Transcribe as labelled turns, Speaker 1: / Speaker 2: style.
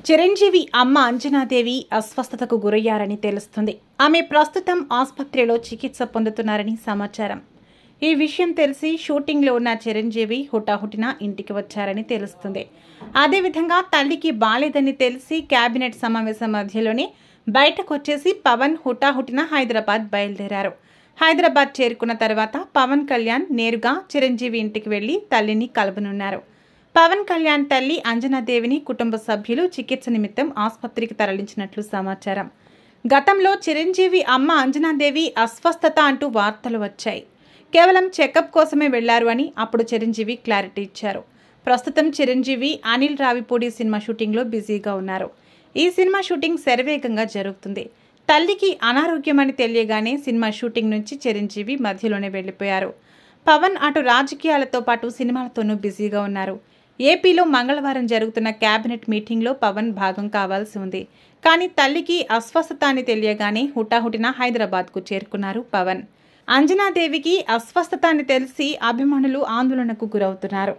Speaker 1: చిరంజీవి అమ్మ అంజనాదేవి అస్వస్థతకు గురయ్యారని తెలుస్తుంది. ఆమె ప్రస్తుతం ఆసుపత్రిలో చికిత్స పొందుతున్నారని సమాచారం. ఈ విషయం తెలిసి షూటింగ్లో ఉన్న చిరంజీవి హుటాహుటిన ఇంటికి వచ్చారని తెలుస్తుంది. అదేవిధంగా తల్లికి బాలేదని తెలిసి కేబినెట్ సమావేశం మధ్యలోనే బయటకు వచ్చేసి పవన్ హుటాహుటిన హైదరాబాద్ బయలుదేరారు. హైదరాబాద్ చేరుకున్న తర్వాత పవన్ కళ్యాణ్ నేరుగా చిరంజీవి ఇంటికి వెళ్లి తల్లిని కలవనున్నారు. పవన్ కళ్యాణ్ తల్లి అంజనాదేవిని కుటుంబ సభ్యులు చికిత్స నిమిత్తం ఆసుపత్రికి తరలించినట్లు సమాచారం. గతంలో చిరంజీవి అమ్మ అంజనాదేవి అస్వస్థత అంటూ వార్తలు వచ్చాయి. కేవలం చెకప్ కోసమే వెళ్లారు అని అప్పుడు చిరంజీవి క్లారిటీ ఇచ్చారు. ప్రస్తుతం చిరంజీవి అనిల్ రావిపూడి సినిమా షూటింగ్లో బిజీగా ఉన్నారు. ఈ సినిమా షూటింగ్ శరవేగంగా జరుగుతుంది. తల్లికి అనారోగ్యమని తెలియగానే సినిమా షూటింగ్ నుంచి చిరంజీవి మధ్యలోనే వెళ్లిపోయారు. పవన్ అటు రాజకీయాలతో పాటు సినిమాలతోనూ బిజీగా ఉన్నారు. ఏపీలో మంగళవారం జరుగుతున్న కేబినెట్ మీటింగ్లో పవన్ భాగం కావాల్సి ఉంది. కానీ తల్లికి అస్వస్థత అని తెలియగానే హుటాహుటిన హైదరాబాద్కు చేరుకున్నారు పవన్. అంజనాదేవికి అస్వస్థత అని తెలిసి అభిమానులు ఆందోళనకు గురవుతున్నారు.